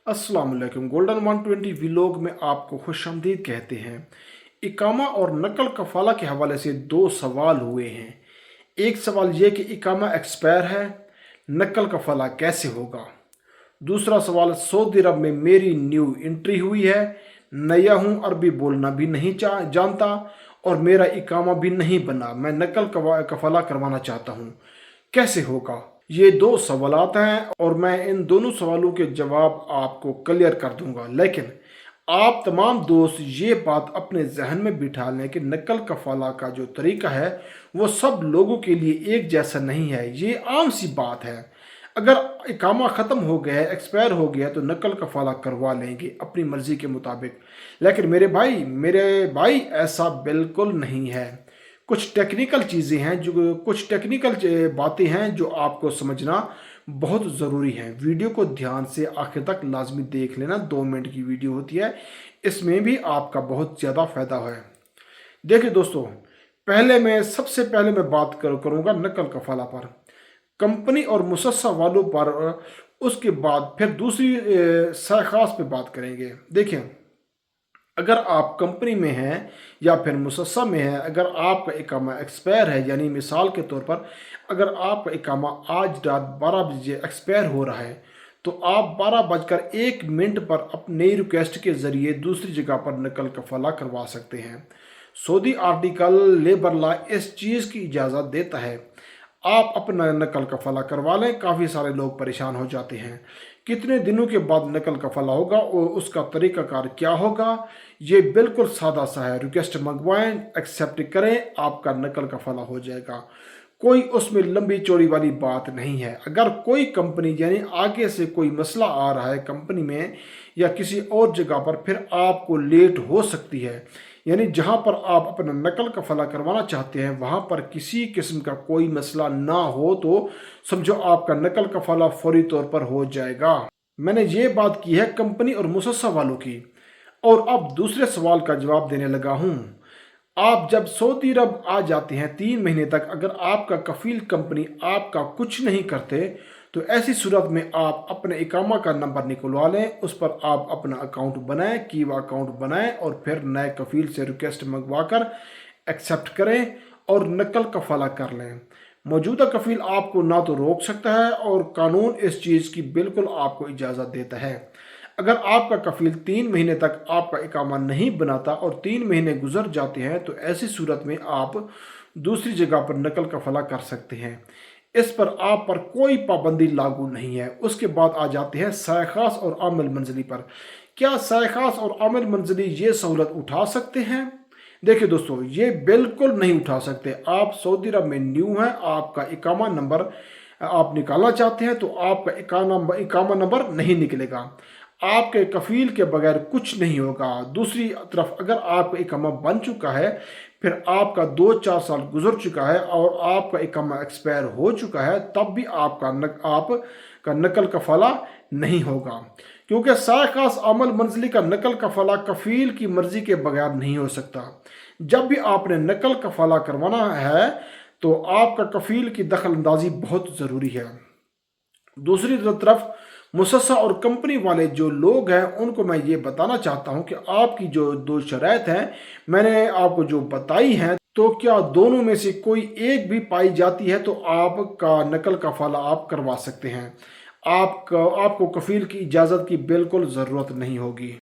अस्सलाम वालेकुम। Golden 120 vlog में आपको खुशामदीद कहते हैं। इकामा और नकल कफाला के हवाले से दो सवाल हुए हैं। एक सवाल ये कि इकामा एक्सपायर है, नकल कफाला कैसे होगा। दूसरा सवाल, सऊदी अरब में मेरी न्यू एंट्री हुई है, नया हूँ, अरबी बोलना भी नहीं जानता और मेरा इकामा भी नहीं बना, मैं नकल कफाला करवाना चाहता हूँ, कैसे होगा। ये दो सवालात हैं और मैं इन दोनों सवालों के जवाब आपको क्लियर कर दूंगा। लेकिन आप तमाम दोस्त ये बात अपने जहन में बिठा लें कि नकल कफाला का जो तरीका है वो सब लोगों के लिए एक जैसा नहीं है। ये आम सी बात है। अगर इकामा ख़त्म हो गया है, एक्सपायर हो गया, तो नकल कफाला करवा लेंगे अपनी मर्ज़ी के मुताबिक। लेकिन मेरे भाई ऐसा बिल्कुल नहीं है। कुछ टेक्निकल चीज़ें हैं, जो कुछ टेक्निकल बातें हैं जो आपको समझना बहुत ज़रूरी है। वीडियो को ध्यान से आखिर तक लाजमी देख लेना। 2 मिनट की वीडियो होती है, इसमें भी आपका बहुत ज़्यादा फ़ायदा है। देखिए दोस्तों, सबसे पहले मैं बात करूँगा नकल कफाला पर, कंपनी और मुसस्सा वालों पर। उसके बाद फिर दूसरी ख़ास पे बात करेंगे। देखिए, अगर आप कंपनी में हैं या फिर मुसस्सा में हैं, अगर आपका इकामा एक्सपायर है, यानी मिसाल के तौर पर अगर आपका इकामा आज रात 12 बजे एक्सपायर हो रहा है, तो आप 12:01 पर अपनी रिक्वेस्ट के ज़रिए दूसरी जगह पर नकल कफाला करवा सकते हैं। सऊदी आर्टिकल लेबर लॉ इस चीज़ की इजाज़त देता है। आप अपना नकल कफाला करवा लें। काफ़ी सारे लोग परेशान हो जाते हैं कितने दिनों के बाद नकल कफाला होगा और उसका तरीक़ाकार क्या होगा। ये बिल्कुल सादा सा है। रिक्वेस्ट मंगवाएं, एक्सेप्ट करें, आपका नकल कफाला हो जाएगा। कोई उसमें लंबी चौड़ी वाली बात नहीं है। अगर कोई कंपनी यानी आगे से कोई मसला आ रहा है कंपनी में या किसी और जगह पर, फिर आपको लेट हो सकती है। यानी जहां पर आप अपना नकल कफाला करवाना चाहते हैं वहां पर किसी किस्म का कोई मसला ना हो तो समझो आपका नकल कफाला फौरी तौर पर हो जाएगा। मैंने ये बात की है कंपनी और मुसस्सा वालों की। और अब दूसरे सवाल का जवाब देने लगा हूँ। आप जब सऊदी अरब आ जाते हैं 3 महीने तक, अगर आपका कफील कंपनी आपका कुछ नहीं करते, तो ऐसी सूरत में आप अपने इकामा का नंबर निकलवा लें, उस पर आप अपना अकाउंट बनाएं, कीवा अकाउंट बनाएं और फिर नए कफील से रिक्वेस्ट मंगवा कर एक्सेप्ट करें और नकल कफाला कर लें। मौजूदा कफील आपको ना तो रोक सकता है और कानून इस चीज़ की बिल्कुल आपको इजाज़त देता है। अगर आपका कफील 3 महीने तक आपका इकामा नहीं बनाता और 3 महीने गुजर जाते हैं, तो ऐसी सूरत में आप दूसरी जगह पर नकल कफाला कर सकते हैं। इस पर आप पर कोई पाबंदी लागू नहीं है। उसके बाद आ जाते हैं सायखास और आमिल मंजिली पर। क्या सायखास और आमिल मंजिली ये सहूलत उठा सकते हैं? देखिए दोस्तों, ये बिल्कुल नहीं उठा सकते। आप सऊदी अरब में न्यू हैं, आपका इकामा नंबर आप निकालना चाहते हैं, तो आपका इकामा नंबर नहीं निकलेगा। आपके कफील के बगैर कुछ नहीं होगा। दूसरी तरफ अगर आपका इकामा बन चुका है, फिर आपका 2-4 साल गुजर चुका है और आपका इकामा एक्सपायर हो चुका है, तब भी आपका नकल कफाला नहीं होगा। क्योंकि सायखास आमल मंजिली का नकल कफाला कफील की मर्जी के बगैर नहीं हो सकता। जब भी आपने नकल कफाला करवाना है तो आपका कफील की दखल अंदाजी बहुत ज़रूरी है। दूसरी तरफ मुसस्सा और कंपनी वाले जो लोग हैं उनको मैं ये बताना चाहता हूँ कि आपकी जो 2 शराइत हैं मैंने आपको जो बताई हैं, तो क्या दोनों में से कोई एक भी पाई जाती है तो आपका नकल कफाला आप करवा सकते हैं। आपको कफील की इजाज़त की बिल्कुल ज़रूरत नहीं होगी।